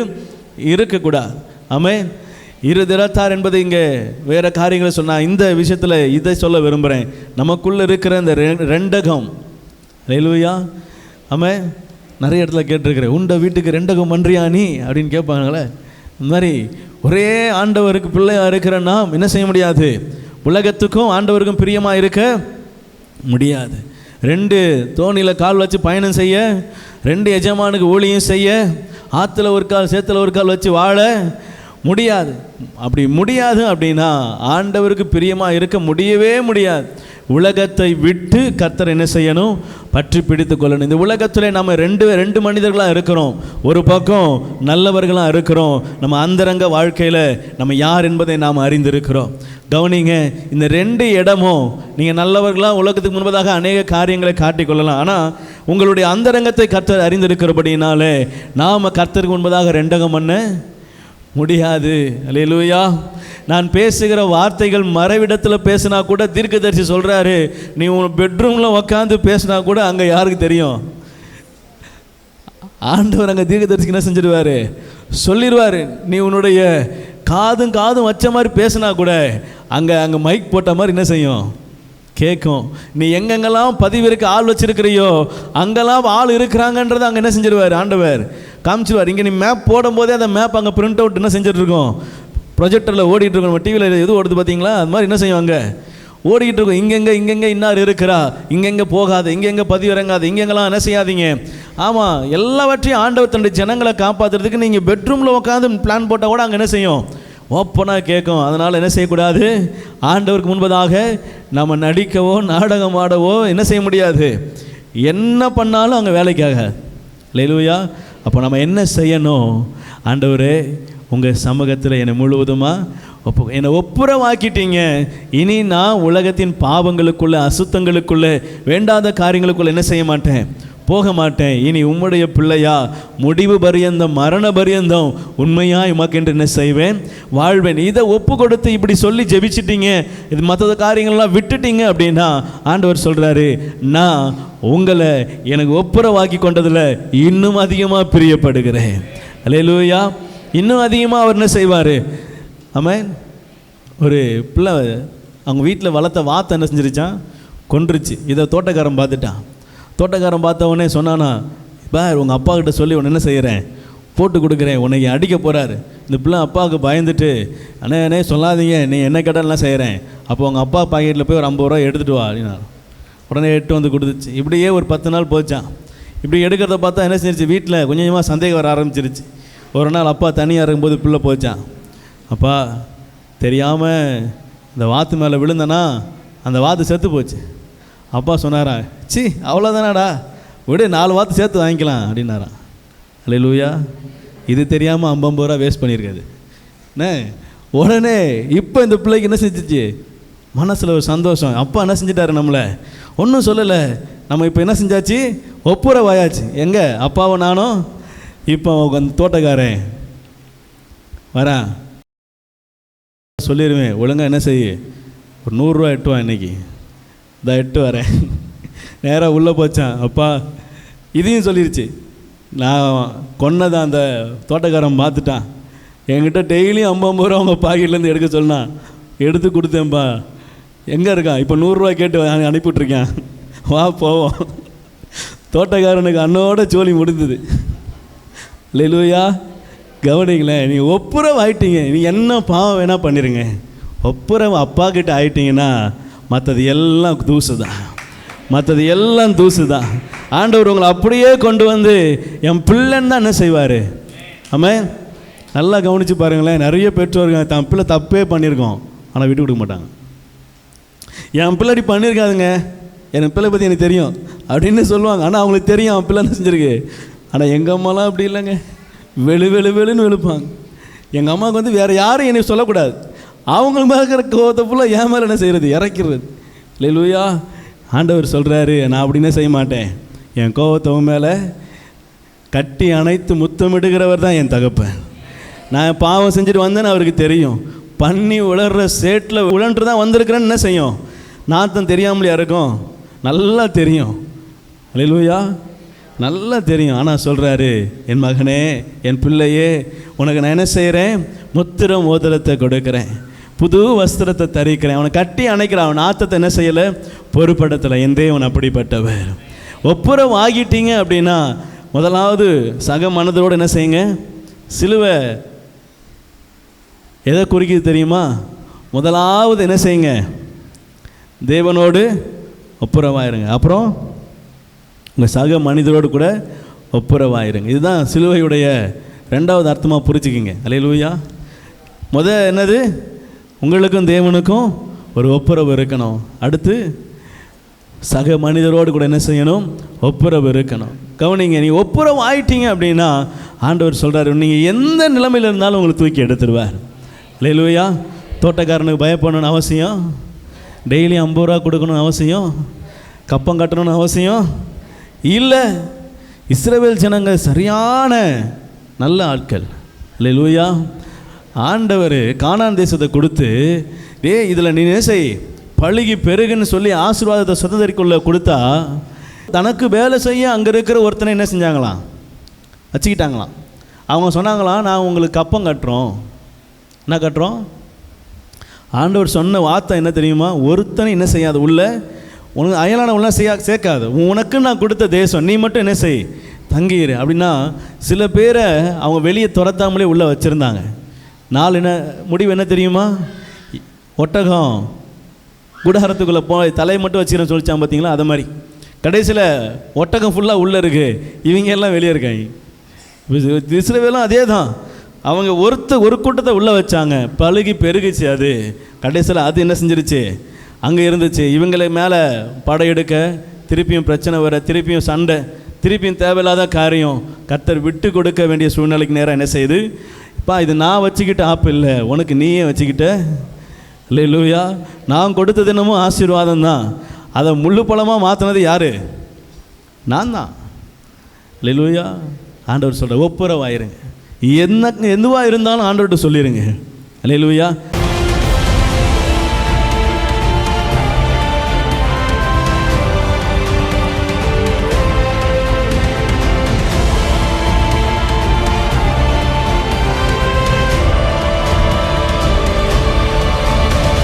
இருக்கக்கூடாது. ஆமென். இருதிறத்தார் என்பது இங்கே வேறு காரியங்களை சொன்னால் இந்த விஷயத்தில் இதை சொல்ல விரும்புகிறேன். நமக்குள்ளே இருக்கிற இந்த ரெண்டகம். அல்லேலூயா, ஆமென். நிறைய இடத்துல கேட்டிருக்கிறேன், உண்ட வீட்டுக்கு ரெண்டகம் பண்றியா நீ அப்படின்னு கேட்பாங்களே. இந்த மாதிரி ஒரே ஆண்டவருக்கு பிள்ளையாக இருக்கிற நாம் என்ன செய்ய முடியாது? உலகத்துக்கும் ஆண்டவருக்கும் பிரியமாக இருக்க முடியாது. ரெண்டு தோணியில் கால் வச்சு பயணம் செய்ய, ரெண்டு எஜமானுக்கு ஊழியம் செய்ய, ஆற்றுல ஒரு கால் சேத்துல ஒரு கால் வச்சு வாழ முடியாது. அப்படி முடியாது அப்படின்னா ஆண்டவருக்கு பிரியமாக இருக்க முடியவே முடியாது. உலகத்தை விட்டு கர்த்தர் என்ன செய்யணும்? பற்றி பிடித்து கொள்ளணும். இந்த உலகத்தில் நம்ம ரெண்டு மனிதர்களாக இருக்கிறோம். ஒரு பக்கம் நல்லவர்களாக இருக்கிறோம். நம்ம அந்தரங்க வாழ்க்கையில் நம்ம யார் என்பதை நாம் அறிந்திருக்கிறோம். கவனிங்க, இந்த ரெண்டு இடமும் நீங்கள் நல்லவர்களாக உலகத்துக்கு முன்பதாக அநேக காரியங்களை காட்டிக்கொள்ளலாம். ஆனால் உங்களுடைய அந்தரங்கத்தை கர்த்தர் அறிந்திருக்கிறபடினாலே நாம் கர்த்தருக்கு முன்பதாக ரெண்டகம் பண்ண முடியாது. அல்லேலூயா. நான் பேசுகிற வார்த்தைகள் மறைவிடத்தில் பேசினா கூட தீர்க்கதரிசி சொல்கிறாரு, நீ உன் பெட்ரூமில் உட்காந்து பேசினா கூட அங்கே யாருக்கு தெரியும்? ஆண்டவர் அங்கே தீர்க்கதரிசிக்கு என்ன செஞ்சிடுவார்? சொல்லிடுவார். நீ உன்னுடைய காதும் வச்ச மாதிரி பேசினா கூட அங்கே மைக் போட்ட மாதிரி என்ன செய்யும்? கேட்கும். நீ எங்கெங்கெல்லாம் பதிவிற்கு ஆள் வச்சிருக்கிறியோ அங்கெல்லாம் ஆள் இருக்கிறாங்கன்றதை அங்கே என்ன செஞ்சிருவார்? ஆண்டவர் காமிச்சிருவார். இங்கே நீ மேப் போடும் போதே அந்த மேப் அங்கே பிரிண்ட் அவுட் என்ன செஞ்சுட்ருக்கோம்? ப்ரொஜெக்டரில் ஓடிட்டு இருக்கோம். நம்ம டிவியில் எது ஓடுது பார்த்தீங்களா? அது மாதிரி என்ன செய்வாங்க? ஓடிக்கிட்டு இருக்கோம். இங்கெங்கே இன்னார் இருக்கிறா, இங்கெங்கே போகாது, இங்கெங்கே பதிவு இறங்காது, இங்கெங்கெல்லாம் என்ன செய்யாதீங்க. ஆமாம், எல்லாவற்றையும் ஆண்டவர் தன்னுடைய ஜனங்களை காப்பாற்றுறதுக்கு நீங்கள் பெட்ரூமில் உட்காந்து பிளான் போட்டால் கூட அங்கே என்ன செய்யும்? ஓப்பனாக கேட்கும். அதனால் என்ன செய்யக்கூடாது? ஆண்டவருக்கு முன்பதாக நம்ம நடிக்கவோ நாடகம் ஆடவோ என்ன செய்ய முடியாது. என்ன பண்ணாலும் அங்கே வேலைக்காக. அல்லேலூயா. அப்போ நம்ம என்ன செய்யணும்? ஆண்டவரே, உங்கள் சமூகத்தில் என்னை முழுவதுமாக என்னை ஒப்புரவாக்கிட்டீங்க. இனி நான் உலகத்தின் பாவங்களுக்குள்ளே, அசுத்தங்களுக்குள்ளே, வேண்டாத காரியங்களுக்குள்ளே என்ன செய்ய மாட்டேன், போக மாட்டேன். இனி உம்முடைய பிள்ளையா முடிவு பரியந்தம், மரண பரியந்தம் உண்மையாக உமக்கென்று என்ன செய்வேன், வாழ்வேன். இதை ஒப்பு கொடுத்து இப்படி சொல்லி ஜெபிச்சிட்டீங்க, இது மற்ற காரியங்கள்லாம் விட்டுட்டீங்க அப்படின்னா ஆண்டவர் சொல்கிறாரு, நான் உங்களை எனக்கு ஒப்புரவாக்கி கொண்டதில் இன்னும் அதிகமாக பிரியப்படுகிறேன். அல்லேலூயா. இன்னும் அதிகமாக அவர் என்ன செய்வார்? ஆமென். ஒரு பிள்ளை அவங்க வீட்டில் வளர்த்த வாத்தை என்ன செஞ்சிருச்சான்? கொன்றுச்சு. இதை தோட்டக்காரன் பார்த்துட்டான். தோட்டக்காரன் பார்த்தவொடனே சொன்னானா, பார் உங்கள் அப்பா கிட்ட சொல்லி உன்னை என்ன செய்கிறேன், போட்டு கொடுக்குறேன், உன்னை அடிக்க போகிறாரு. இந்த பிள்ளை அப்பாவுக்கு பயந்துட்டு, அண்ணே சொல்லாதீங்க, நீ என்ன கேட்டாலாம் செய்கிறேன். அப்போ உங்கள் அப்பா பாக்கெட்டில் போய் ஒரு 50 ரூபா எடுத்துகிட்டு வா அப்படின்னா உடனே எட்டு வந்து கொடுத்துச்சு. இப்படியே ஒரு 10 நாள் போச்சான். இப்படி எடுக்கிறத பார்த்தா என்ன செஞ்சிருச்சு, வீட்டில் கொஞ்சம் கொஞ்சமாக சந்தேகம் வர ஆரம்பிச்சிருச்சு. ஒரு நாள் அப்பா தனியாக இருக்கும்போது பிள்ளை போச்சான். அப்பா தெரியாமல் இந்த வாத்து மேலே விழுந்தனா அந்த வாத்து செத்து போச்சு. அப்பா சொன்னாரா, சி அவ்வளோதானாடா, விடு 4 வார்த்தை சேர்த்து வாங்கிக்கலாம் அப்படின்னாரான். அல்லேலூயா. இது தெரியாமல் 50 ரூபா வேஸ்ட் பண்ணியிருக்காது என்ன. உடனே இப்போ இந்த பிள்ளைக்கு என்ன செஞ்சிச்சு, மனசில் ஒரு சந்தோஷம். அப்பா என்ன செஞ்சிட்டாரு, நம்மளை ஒன்றும் சொல்லலை, நம்ம இப்போ என்ன செஞ்சாச்சு, ஒப்புரவாயாச்சு. எங்கே அப்பாவும் நானும் இப்போ அந்த தோட்டக்காரன் வரேன் சொல்லிடுவேன், ஒழுங்காக என்ன செய்ய, ஒரு 100 ரூபா எட்டுவா இன்னைக்கு, இந்த எட்டு வரேன். நேராக உள்ளே போச்சான். அப்பா இதையும் சொல்லிடுச்சு, நான் கொன்னதான் அந்த தோட்டக்காரன் பார்த்துட்டான், என்கிட்ட டெய்லியும் 50 ரூபா அவங்க பாக்கெட்லேருந்து எடுக்க சொன்னான், எடுத்து கொடுத்தேன்ப்பா. எங்கே இருக்கான் இப்போ, 100 ரூபா கேட்டு அனுப்பிவிட்ருக்கேன், வா போவோம். தோட்டக்காரனுக்கு அன்னோட சோழி முடிந்தது. அல்லேலூயா. கவனிங்களேன், நீங்கள் ஒப்புரவு ஆயிட்டீங்க, நீங்கள் என்ன பாவம் வேணால் பண்ணிடுங்க, ஒப்புரவு அப்பா கிட்ட ஆயிட்டீங்கன்னா மற்றது எல்லாம் தூசு தான், மற்றது எல்லாம் தூசு தான். ஆண்டவர் உங்களை அப்படியே கொண்டு வந்து என் பிள்ளைன்னு தான் என்ன செய்வார். ஆமாம், நல்லா கவனித்து பாருங்களேன். நிறைய பெற்றோர்கள் தன் பிள்ளை தப்பே பண்ணியிருக்கோம், ஆனால் விட்டு கொடுக்க மாட்டாங்க. என் பிள்ளை அப்படி பண்ணியிருக்காதுங்க, என் பிள்ளை பற்றி எனக்கு தெரியும் அப்படின்னு சொல்லுவாங்க. ஆனால் அவங்களுக்கு தெரியும் அவன் பிள்ளை என்ன செஞ்சுருக்கு. ஆனால் எங்கள் அம்மாலாம் அப்படி இல்லைங்க, வெளுன்னு வெளுப்பாங்க. எங்கள் அம்மாவுக்கு வந்து வேறு யாரும் என்னை சொல்லக்கூடாது, அவங்க மேலே இருக்கிற கோவத்தை ஃபுல்லாக என் மேலே என்ன செய்கிறது, இறக்கிறது. அல்லேலூயா. ஆண்டவர் சொல்கிறாரு, நான் அப்படின்னே செய்ய மாட்டேன், என் கோவத்தை உன் மேலே கட்டி அணைத்து முத்தமிடுகிறவர் தான் என் தகப்பன். நான் பாவம் செஞ்சுட்டு வந்தேன்னு அவருக்கு தெரியும். பண்ணி உளர்ற சேட்டில் உழன்று தான் வந்திருக்கிறேன்னு என்ன செய்யும், நாத்தம் தெரியாமலையா இருக்கும், நல்லா தெரியும். அல்லேலூயா, நல்லா தெரியும். ஆனால் சொல்கிறாரு, என் மகனே, என் பிள்ளையே, உனக்கு நான் என்ன செய்கிறேன், முத்திர மோதிரத்தை கொடுக்குறேன், புது வஸ்திரத்தை தரிக்கிறேன். அவனை கட்டி அணைக்கிறான், அவன் நாத்தத்தை என்ன செய்யலை, பொறுப்படுத்தலை. என் தேவன் அப்படிப்பட்டவர். ஒப்புரவு ஆகிட்டீங்க அப்படின்னா முதலாவது சக மனதோடு என்ன செய்யுங்க, சிலுவை எதை குறிக்கிது தெரியுமா, முதலாவது என்ன செய்யுங்க, தேவனோடு ஒப்புரவாயிருங்க. அப்புறம் உங்கள் சக மனிதரோடு கூட ஒப்புரவாயிருங்க. இதுதான் சிலுவையுடைய 2வது அர்த்தமாக புரிச்சுக்கிங்க. அல்லேலூயா. என்னது, உங்களுக்கும் தேவனுக்கும் ஒரு ஒப்புரவு இருக்கணும். அடுத்து சக மனிதரோடு கூட என்ன செய்யணும், ஒப்புரவு இருக்கணும். கவனிங்க, நீங்கள் ஒப்புரவு ஆயிட்டீங்க அப்படின்னா ஆண்டவர் சொல்கிறார், நீங்கள் எந்த நிலைமையில் இருந்தாலும் உங்களை தூக்கி எடுத்துருவார். அல்லேலூயா. தோட்டக்காரனுக்கு பயப்படணும்னு அவசியம், டெய்லி 50 ரூபா கொடுக்கணும்னு அவசியம், கப்பம் கட்டணும்னு அவசியம் இல்லை. இஸ்ரவேல் ஜனங்க சரியான நல்ல ஆட்கள். அல்லேலூயா. ஆண்டவர் கானான் தேசத்தை கொடுத்து, இதில் நீ செய், பழுகி பெருகுன்னு சொல்லி ஆசீர்வாதத்தை சுதந்திரிக்குள்ள கொடுத்தா, தனக்கு வேலை செய்ய அங்கே இருக்கிற ஒருத்தனை என்ன செஞ்சாங்களாம், வச்சுக்கிட்டாங்களாம். அவங்க சொன்னாங்களாம், நான் உங்களுக்கு கப்பம் கட்டுறோம். என்ன கட்டுறோம், ஆண்டவர் சொன்ன வார்த்தை என்ன தெரியுமா, ஒருத்தனை என்ன செய்யாது, உள்ள உனக்கு அயலான உள்ள சேர்க்காது, உனக்கு நான் கொடுத்த தேசம், நீ மட்டும் என்ன செய், தங்கிடு அப்படின்னா. சில பேரை அவங்க வெளியே துரத்தாமலே உள்ளே வச்சுருந்தாங்க. என்ன முடிவு என்ன தெரியுமா, ஒட்டகம் குடாரத்துக்குள்ளே தலை மட்டும் வச்சுக்கிறேன்னு சொல்லிச்சான் பார்த்தீங்களா, அது மாதிரி கடைசியில் ஒட்டகம் ஃபுல்லாக உள்ளே இருக்குது, இவங்க எல்லாம் வெளியே இருக்காங்க. இஸ்ரவேலும் அதே தான், அவங்க ஒரு கூட்டத்தை உள்ளே வச்சாங்க, பழுகி பெருகுச்சு. அது கடைசியில் அது என்ன செஞ்சிருச்சு, அங்கே இருந்துச்சு. இவங்களை மேலே படையெடுக்க, திருப்பியும் பிரச்சனை வர, திருப்பியும் சண்டை, திருப்பியும் தேவையில்லாத காரியம், கர்த்தர் விட்டு கொடுக்க வேண்டிய சூழ்நிலைக்கு நேரம் என்ன செய்யுது, இப்போ இது நான் வச்சுக்கிட்ட ஆப்பு இல்லை, உனக்கு நீயே வச்சுக்கிட்ட. அல்லேலூயா. நான் கொடுத்தது என்னமோ ஆசீர்வாதம் தான், அதை முள்ளு பழமாக மாற்றினது யார், நான் தான். அல்லேலூயா. ஆண்டவர் சொல்கிற ஒப்புரவாயிருங்க, எதுவாக இருந்தாலும் ஆண்டவர்கிட்ட சொல்லிடுங்க. அல்லேலூயா.